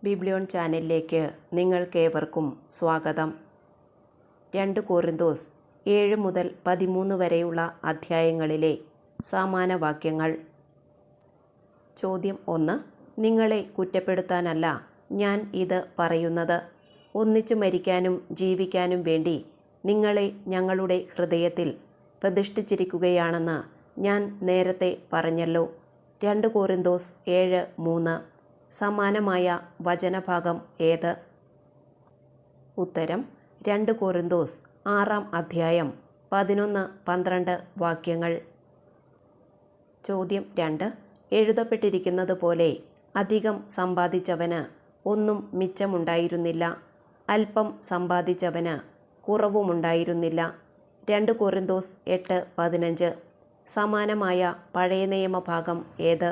Biblion ചാനലിലേക്ക് നിങ്ങൾക്കേവർക്കും സ്വാഗതം. 2 കൊരിന്തോസ് 7 മുതൽ 13 വരെയുള്ള അധ്യായങ്ങളിലെ സമാന വാക്യങ്ങൾ. ചോദ്യം 1. നിങ്ങളെ കുറ്റപ്പെടുത്താനല്ല ഞാൻ ഇത് പറയുന്നത്. ഒന്നിച്ചു മരിക്കാനും ജീവിക്കാനും വേണ്ടി നിങ്ങളെ ഞങ്ങളുടെ ഹൃദയത്തിൽ പ്രതിഷ്ഠിച്ചിരിക്കുകയാണെന്ന് ഞാൻ നേരത്തെ പറഞ്ഞല്ലോ. 2 കൊരിന്തോസ് 7:3. സമാനമായ വചനഭാഗം ഏത്? ഉത്തരം 2 കൊരിന്തോസ് 6-ാം അധ്യായം 11-12 വാക്യങ്ങൾ. ചോദ്യം 2. എഴുതപ്പെട്ടിരിക്കുന്നത് പോലെ അധികം സമ്പാദിച്ചവന് ഒന്നും മിച്ചമുണ്ടായിരുന്നില്ല, അല്പം സമ്പാദിച്ചവന് കുറവുമുണ്ടായിരുന്നില്ല. 2 കൊരിന്തോസ് 8:15. സമാനമായ പഴയ നിയമഭാഗം ഏത്?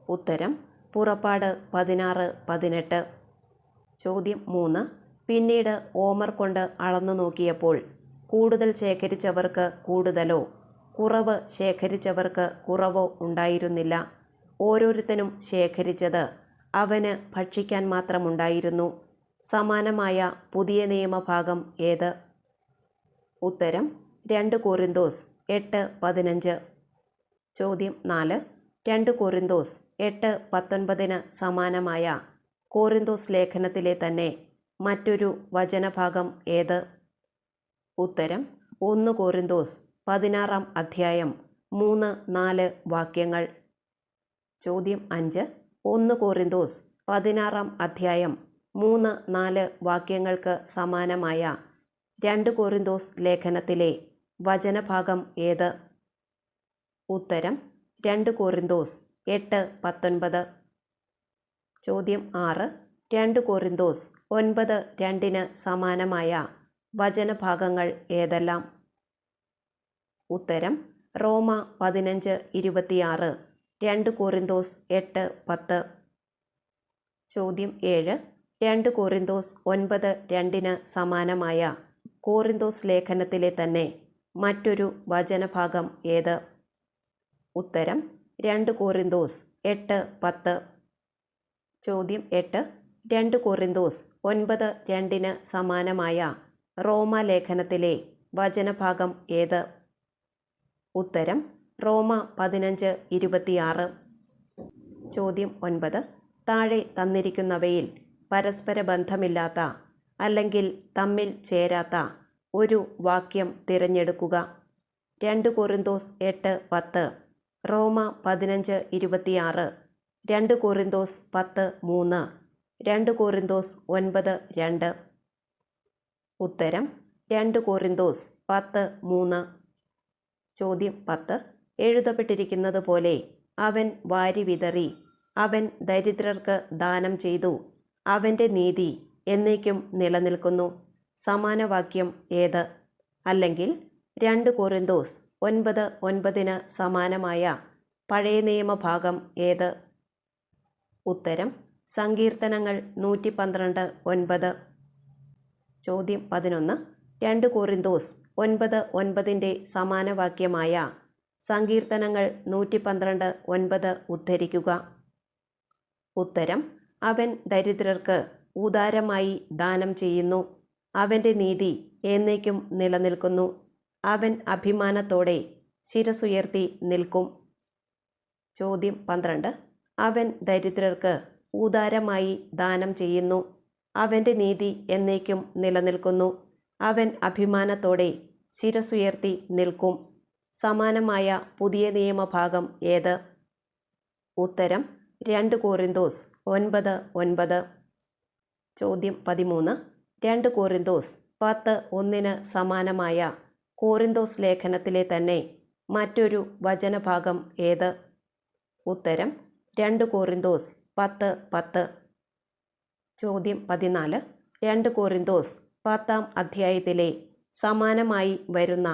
ഉത്തരം പുറപ്പാട് 16:18. ചോദ്യം 3. പിന്നീട് ഓമർ കൊണ്ട് അളന്നു നോക്കിയപ്പോൾ കൂടുതൽ ശേഖരിച്ചവർക്ക് കൂടുതലോ കുറവ് ശേഖരിച്ചവർക്ക് കുറവോ ഉണ്ടായിരുന്നില്ല. ഓരോരുത്തനും ശേഖരിച്ചത് അവന് ഭക്ഷിക്കാൻ മാത്രമുണ്ടായിരുന്നു. സമാനമായ പുതിയ നിയമഭാഗം ഏത്? ഉത്തരം 2 കൊരിന്തോസ് 8:15. ചോദ്യം 4. 2 കൊരിന്തോസ് 8:19 സമാനമായ കൊരിന്തോസ് ലേഖനത്തിലെ തന്നെ മറ്റൊരു വചനഭാഗം ഏത്? ഉത്തരം 1 കൊരിന്തോസ് 16-ാം അധ്യായം 3-4 വാക്യങ്ങൾ. ചോദ്യം 5. 1 കൊരിന്തോസ് 16-ാം അധ്യായം 3-4 വാക്യങ്ങൾക്ക് സമാനമായ 2 കൊരിന്തോസ് ലേഖനത്തിലെ വചനഭാഗം ഏത്? ഉത്തരം 2 കൊരിന്തോസ് 8:19. ചോദ്യം 6. 2 കൊരിന്തോസ് 9:2 സമാനമായ വചനഭാഗങ്ങൾ ഏതെല്ലാം? ഉത്തരം റോമ 15:26, 2 കൊരിന്തോസ് 8:10. ചോദ്യം 7. 2 കൊരിന്തോസ് 9:2 സമാനമായ കൊരിന്തോസ് ലേഖനത്തിലെ തന്നെ മറ്റൊരു വചനഭാഗം ഏത്? ഉത്തരം 2 കൊരിന്തോസ് 8:10. ചോദ്യം 8. 2 കൊരിന്തോസ് 9:2 സമാനമായ റോമ ലേഖനത്തിലെ വചനഭാഗം ഏത്? ഉത്തരം റോമ 15:26. ചോദ്യം 9. താഴെ തന്നിരിക്കുന്നവയിൽ പരസ്പര ബന്ധമില്ലാത്ത അല്ലെങ്കിൽ തമ്മിൽ ചേരാത്ത ഒരു വാക്യം തിരഞ്ഞെടുക്കുക. 2 കൊരിന്തോസ് 8:10, റോമ 15:26, 2 കൊരിന്തോസ് 10:3, 2 കൊരിന്തോസ് 9:2. ഉത്തരം 2 കൊരിന്തോസ് 10:3. ചോദ്യം 10. എഴുതപ്പെട്ടിരിക്കുന്നത് പോലെ അവൻ വാരി വിതറി, അവൻ ദരിദ്രർക്ക് ദാനം ചെയ്തു, അവൻ്റെ നീതി എന്നേക്കും നിലനിൽക്കുന്നു. സമാനവാക്യം ഏത്? അല്ലെങ്കിൽ 2 കൊരിന്തോസ് 9:9 സമാനമായ പഴയ നിയമഭാഗം ഏത്? ഉത്തരം സങ്കീർത്തനങ്ങൾ 112:9. ചോദ്യം 11. 2 കൊരിന്തോസ് 9:9 സമാനവാക്യമായ സങ്കീർത്തനങ്ങൾ 112:9 ഉദ്ധരിക്കുക. ഉത്തരം അവൻ ദരിദ്രർക്ക് ഉദാരമായി ദാനം ചെയ്യുന്നു, അവൻ്റെ നീതി എന്നേക്കും നിലനിൽക്കുന്നു, അവൻ അഭിമാനത്തോടെ ശിരസുയർത്തി നിൽക്കും. ചോദ്യം 12. അവൻ ദരിദ്രർക്ക് ഉദാരമായി ദാനം ചെയ്യുന്നു, അവൻ്റെ നീതി എന്നേക്കും നിലനിൽക്കുന്നു, അവൻ അഭിമാനത്തോടെ ശിരസുയർത്തി നിൽക്കും. സമാനമായ പുതിയ നിയമഭാഗം ഏത്? ഉത്തരം 2 കൊരിന്തോസ് 9:9. ചോദ്യം 13. 2 കൊരിന്തോസ് 10:1 സമാനമായ കൊരിന്തോസ് ലേഖനത്തിലെ തന്നെ മറ്റൊരു വചനഭാഗം ഏത്? ഉത്തരം 2 കൊരിന്തോസ് 10:10. ചോദ്യം 14. 2 കൊരിന്തോസ് 10-ാം അധ്യായത്തിലെ സമാനമായി വരുന്ന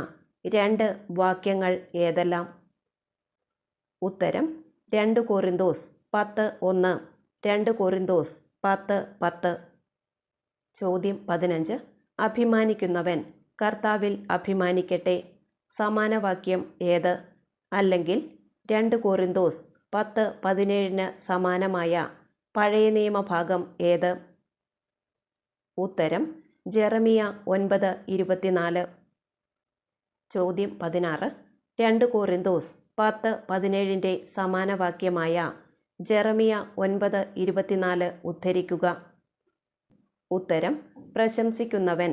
2 വാക്യങ്ങൾ ഏതെല്ലാം? ഉത്തരം 2 കൊരിന്തോസ് 10:1, 2 കൊരിന്തോസ് 10:10. ചോദ്യം 15. അഭിമാനിക്കുന്നവൻ കർത്താവിൽ അഭിമാനിക്കട്ടെ. സമാനവാക്യം ഏത്? അല്ലെങ്കിൽ 2 കൊരിന്തോസ് 10:17 സമാനമായ പഴയ നിയമഭാഗം ഏത്? ഉത്തരം ജെറമിയ 9:24. ചോദ്യം 16. 2 കൊറിന്തോസ് 10:17 സമാന വാക്യമായ ജെറമിയ 9:24 ഉദ്ധരിക്കുക. ഉത്തരം പ്രശംസിക്കുന്നവൻ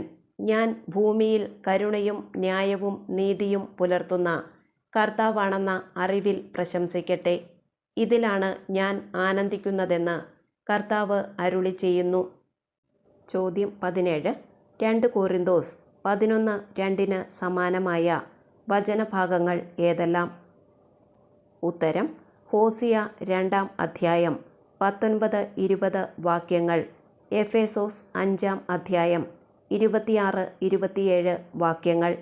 ഞാൻ ഭൂമിയിൽ കരുണയും ന്യായവും നീതിയും പുലർത്തുന്ന കർത്താവാണെന്ന അറിവിൽ പ്രശംസിക്കട്ടെ. ഇതിലാണ് ഞാൻ ആനന്ദിക്കുന്നതെന്ന് കർത്താവ് അരുളി ചെയ്യുന്നു. ചോദ്യം 17. 2 കൊരിന്തോസ് 11:2 സമാനമായ വചനഭാഗങ്ങൾ ഏതെല്ലാം? ഉത്തരം ഹോസിയ 2-ാം അധ്യായം 19-20 വാക്യങ്ങൾ, എഫേസോസ് 5-ാം അധ്യായം 26-27 വാക്യങ്ങൾ.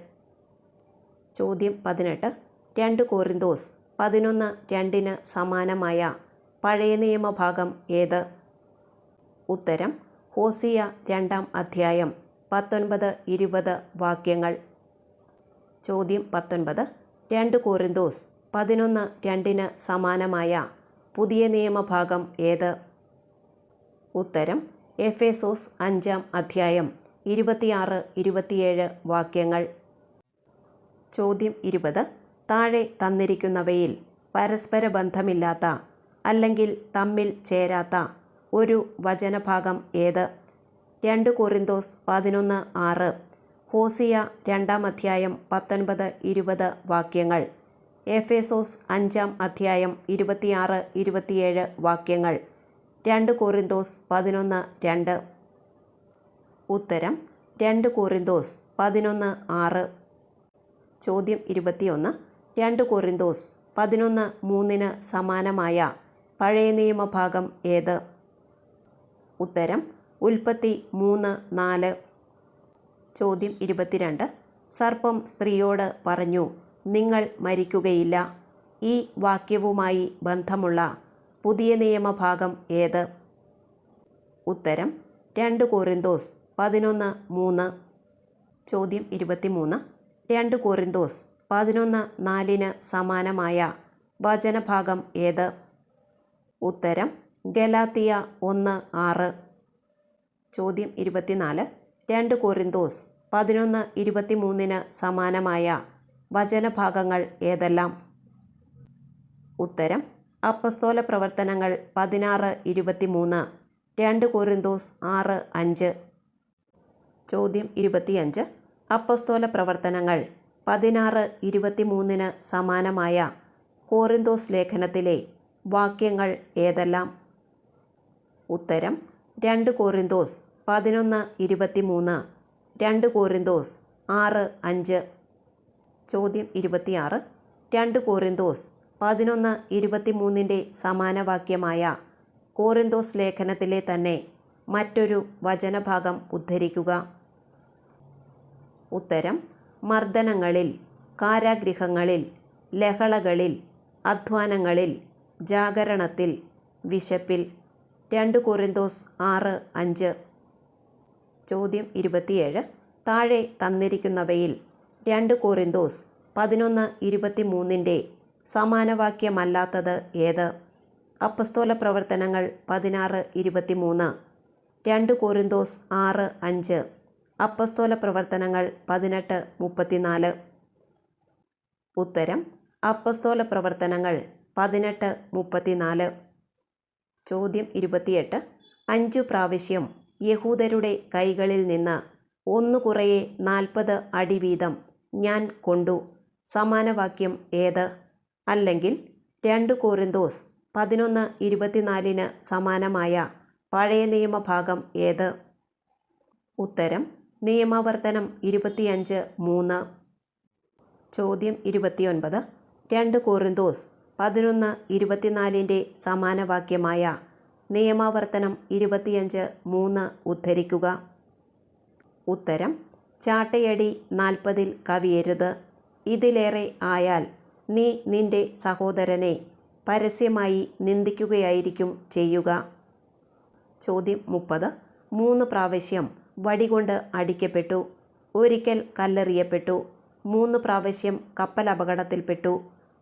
ചോദ്യം 18. 2 കൊരിന്തോസ് 11:2 സമാനമായ പഴയ നിയമഭാഗം ഏത്? ഉത്തരം ഹോസിയ 2-ാം അധ്യായം 19-20 വാക്യങ്ങൾ. ചോദ്യം 19. 2 കൊരിന്തോസ് 11:2 സമാനമായ പുതിയ നിയമഭാഗം ഏത്? ഉത്തരം എഫേസോസ് 5-ാം അധ്യായം 26-27 വാക്യങ്ങൾ. ചോദ്യം 20. താഴെ തന്നിരിക്കുന്നവയിൽ പരസ്പര ബന്ധമില്ലാത്ത അല്ലെങ്കിൽ തമ്മിൽ ചേരാത്ത ഒരു വചനഭാഗം ഏത്? 2 കൊരിന്തോസ് 11:6, ഹോസിയ 2-ാം അധ്യായം 19-20 വാക്യങ്ങൾ, എഫേസോസ് 5-ാം അധ്യായം 26-27 വാക്യങ്ങൾ, 2 കൊരിന്തോസ് 11:2. ഉത്തരം 2 കൊരിന്തോസ് 11:6. ചോദ്യം 21. 2 കൊരിന്തോസ് 11:3 സമാനമായ പഴയ നിയമഭാഗം ഏത്? ഉത്തരം ഉൽപ്പത്തി 3:4. ചോദ്യം 22. സർപ്പം സ്ത്രീയോട് പറഞ്ഞു, നിങ്ങൾ മരിക്കുകയില്ല. ഈ വാക്യവുമായി ബന്ധമുള്ള പുതിയ നിയമഭാഗം ഏത്? ഉത്തരം 2 കൊരിന്തോസ് 11:3. ചോദ്യം 23. 2 കൊരിന്തോസ് 11:4 സമാനമായ വചനഭാഗം ഏത്? ഉത്തരം ഗലാത്തിയ 1:6. ചോദ്യം 24. 2 കൊരിന്തോസ് 11:23 സമാനമായ വചനഭാഗങ്ങൾ ഏതെല്ലാം? ഉത്തരം അപ്പസ്തോല പ്രവർത്തനങ്ങൾ 16:23, 2 കൊരിന്തോസ് 6:5. ചോദ്യം 25. അപ്പസ്തോല പ്രവർത്തനങ്ങൾ 16:23 സമാനമായ കൊറിന്തോസ് ലേഖനത്തിലെ വാക്യങ്ങൾ ഏതെല്ലാം? ഉത്തരം 2 കൊരിന്തോസ് 11:23, 2 കൊരിന്തോസ് 6:5. ചോദ്യം 26. 2 കൊരിന്തോസ് 11:23 സമാന വാക്യമായ കൊറിന്തോസ് ലേഖനത്തിലെ തന്നെ മറ്റൊരു വചനഭാഗം ഉദ്ധരിക്കുക. ഉത്തരം മർദ്ദനങ്ങളിൽ, കാരാഗൃഹങ്ങളിൽ, ലഹളകളിൽ, അധ്വാനങ്ങളിൽ, ജാഗരണത്തിൽ, വിശപ്പിൽ, 2 കൊരിന്തോസ് 6:5. ചോദ്യം 27. താഴെ തന്നിരിക്കുന്നവയിൽ 2 കൊരിന്തോസ് 11:23 സമാനവാക്യമല്ലാത്തത് ഏത്? അപ്പസ്തോല പ്രവർത്തനങ്ങൾ 16:23, 2 കൊരിന്തോസ് 6:5, അപ്പസ്തോല പ്രവർത്തനങ്ങൾ 18:34. ഉത്തരം അപ്പസ്തോല പ്രവർത്തനങ്ങൾ 18:34. ചോദ്യം 28. 5 പ്രാവശ്യം യഹൂദരുടെ കൈകളിൽ നിന്ന് 1 കുറയെ 40 അടി വീതം ഞാൻ കൊണ്ടു സമാനവാക്യം ഏത്? അല്ലെങ്കിൽ 2 കൊരിന്തോസ് 11:24 സമാനമായ പഴയ നിയമഭാഗം ഏത്? ഉത്തരം നിയമാവർത്തനം 25:3. ചോദ്യം 29. 2 കൊരിന്തോസ് 11:24 സമാനവാക്യമായ നിയമാവർത്തനം 25:3 ഉദ്ധരിക്കുക. ഉത്തരം ചാട്ടയടി 40 കവിയരുത്. ഇതിലേറെ ആയാൽ നീ നിന്റെ സഹോദരനെ പരസ്യമായി നിന്ദിക്കുകയായിരിക്കും ചെയ്യുക. ചോദ്യം 30. 3 പ്രാവശ്യം വടികൊണ്ട് അടിക്കപ്പെട്ടു, ഒരിക്കൽ കല്ലെറിയപ്പെട്ടു, 3 പ്രാവശ്യം കപ്പൽ അപകടത്തിൽപ്പെട്ടു,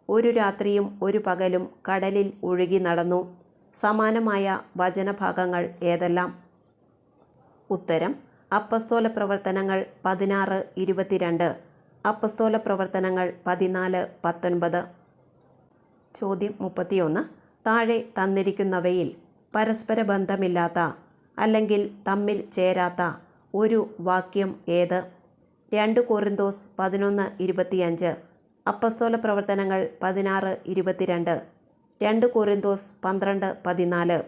1 രാത്രിയും 1 പകലും കടലിൽ ഒഴുകി നടന്നു, സമാനമായ വചനഭാഗങ്ങൾ ഏതെല്ലാം? ഉത്തരം അപ്പസ്തോല പ്രവർത്തനങ്ങൾ 16:22, അപ്പസ്തോല പ്രവർത്തനങ്ങൾ 14:19. ചോദ്യം 31. താഴെ തന്നിരിക്കുന്നവയിൽ പരസ്പര ബന്ധമില്ലാത്ത അല്ലെങ്കിൽ തമ്മിൽ ചേരാത്ത ഒരു വാക്യം ഏത്? 2 കൊറിന്തോസ് 11:25, അപ്പസ്തോല പ്രവർത്തനങ്ങൾ 16:22, 2 കൊറിന്തോസ് 12:14,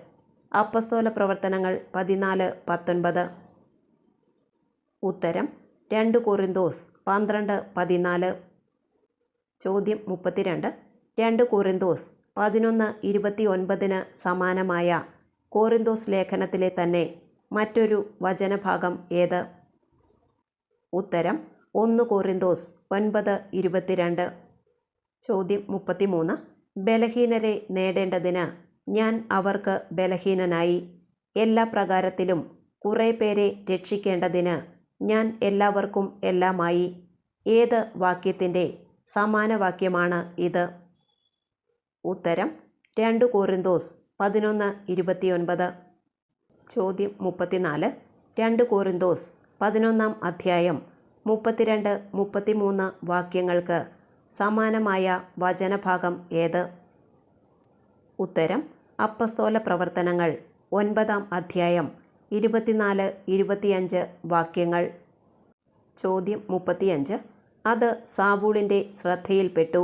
അപ്പസ്തോല പ്രവർത്തനങ്ങൾ 14:19. ഉത്തരം 2 കൊറിന്തോസ് 12:14. ചോദ്യം 32. 2 കൊറിന്തോസ് 11:29 സമാനമായ കൊറിന്തോസ് ലേഖനത്തിലെ തന്നെ മറ്റൊരു വചനഭാഗം ഏത്? ഉത്തരം 1 കൊറിന്തോസ് 9:22. ചോദ്യം 33. ബലഹീനരെ നേടേണ്ടതിന് ഞാൻ അവർക്ക് ബലഹീനനായി, എല്ലാ പ്രകാരത്തിലും കുറേ പേരെ രക്ഷിക്കേണ്ടതിന് ഞാൻ എല്ലാവർക്കും എല്ലാമായി. ഏത് വാക്യത്തിൻ്റെ സമാനവാക്യമാണ് ഇത്? ഉത്തരം 2 കൊറിന്തോസ് 11:29. ചോദ്യം 34. 2 കൊറിന്തോസ് 11-ാം അധ്യായം 32-33 വാക്യങ്ങൾക്ക് സമാനമായ വചനഭാഗം ഏത്? ഉത്തരം അപ്പസ്തോല പ്രവർത്തനങ്ങൾ 9-ാം അധ്യായം 24-25 വാക്യങ്ങൾ. ചോദ്യം 35. അത് സാവൂളിൻ്റെ ശ്രദ്ധയിൽപ്പെട്ടു.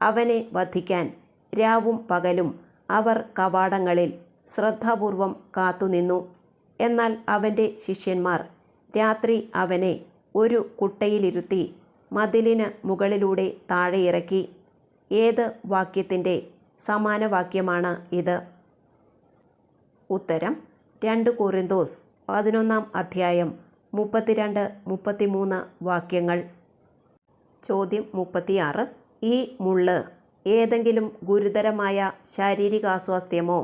അവനെ വധിക്കാൻ രാവും പകലും അവർ കവാടങ്ങളിൽ ശ്രദ്ധാപൂർവം കാത്തുനിന്നു. എന്നാൽ അവൻ്റെ ശിഷ്യന്മാർ രാത്രി അവനെ ഒരു കുട്ടയിലിരുത്തി മതിലിന് മുകളിലൂടെ താഴെ ഇറക്കി. ഏത് വാക്യത്തിൻ്റെ സമാനവാക്യമാണ് ഇത്? ഉത്തരം 2 കൊറിന്തോസ് 11-ാം അധ്യായം 32-33 വാക്യങ്ങൾ. ചോദ്യം 36. ഈ മുള്ള് ഏതെങ്കിലും ഗുരുതരമായ ശാരീരികാസ്വാസ്ഥ്യമോ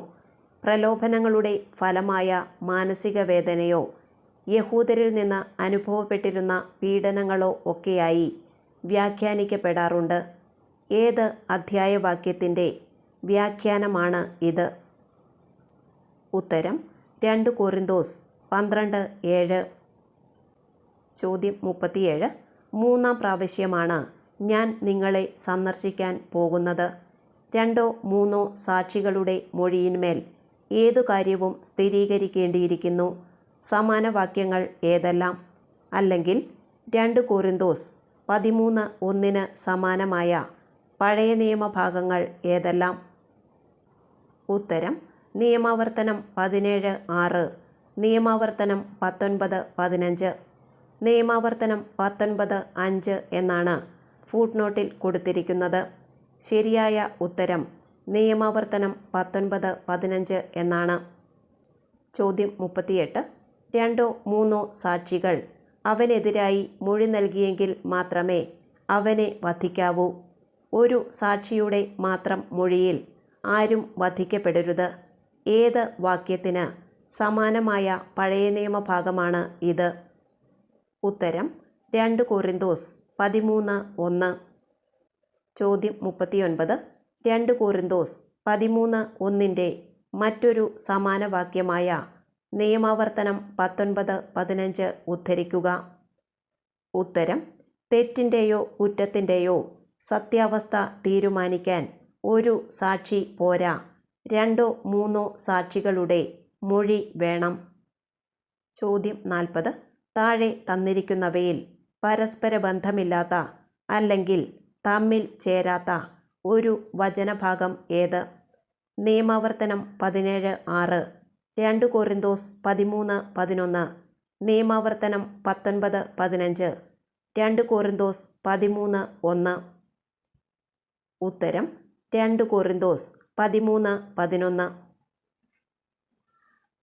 പ്രലോഭനങ്ങളുടെ ഫലമായ മാനസിക വേദനയോ യഹൂദരിൽ നിന്ന് അനുഭവപ്പെട്ടിരുന്ന പീഡനങ്ങളോ ഒക്കെയായി വ്യാഖ്യാനിക്കപ്പെടാറുണ്ട്. ഏത് അധ്യായവാക്യത്തിൻ്റെ വ്യാഖ്യാനമാണ് ഇത്? ഉത്തരം 2 കൊറിന്തോസ് 12:7. ചോദ്യം 37. 3-ാം പ്രാവശ്യമാണ് ഞാൻ നിങ്ങളെ സന്ദർശിക്കാൻ പോകുന്നത്. 2 or 3 സാക്ഷികളുടെ മൊഴിയിന്മേൽ ഏതു കാര്യവും സ്ഥിരീകരിക്കേണ്ടിയിരിക്കുന്നു. സമാനവാക്യങ്ങൾ ഏതെല്ലാം? അല്ലെങ്കിൽ 2 കൊറിന്തോസ് 13:1 സമാനമായ പഴയ നിയമഭാഗങ്ങൾ ഏതെല്ലാം? ഉത്തരം നിയമാവർത്തനം 17:6, നിയമാവർത്തനം 19:15, നിയമാവർത്തനം 19:5 എന്നാണ് ഫുട്നോട്ടിൽ കൊടുത്തിരിക്കുന്നത്. ശരിയായ ഉത്തരം നിയമാവർത്തനം 19:15 എന്നാണ്. ചോദ്യം 38. 2 or 3 സാക്ഷികൾ അവനെതിരായി മൊഴി നൽകിയെങ്കിൽ മാത്രമേ അവനെ വധിക്കാവൂ. ഒരു സാക്ഷിയുടെ മാത്രം മൊഴിയിൽ ആരും വധിക്കപ്പെടരുത്. ഏത് വാക്യത്തിന് സമാനമായ പഴയ നിയമഭാഗമാണ് ഇത്? ഉത്തരം 2 കൊറിന്തോസ് 13:1. ചോദ്യം 39. 2 കൊറിന്തോസ് 13:1 മറ്റൊരു സമാനവാക്യമായ നിയമാവർത്തനം 19:15 ഉദ്ധരിക്കുക. ഉത്തരം തെറ്റിൻ്റെയോ കുറ്റത്തിൻ്റെയോ സത്യാവസ്ഥ തീരുമാനിക്കാൻ ഒരു സാക്ഷി പോരാ, 2 or 3 സാക്ഷികളുടെ മൊഴി വേണം. ചോദ്യം 40. താഴെ തന്നിരിക്കുന്നവയിൽ പരസ്പര ബന്ധമില്ലാത്ത അല്ലെങ്കിൽ തമ്മിൽ ചേരാത്ത ഒരു വചനഭാഗം ഏത്? നിയമാവർത്തനം 17:6, 2 കൊറിന്തോസ് 13:11, നിയമാവർത്തനം 19:15, 2 കൊറിന്തോസ് 13:1. ഉത്തരം 2 കൊറിന്തോസ് 13:11.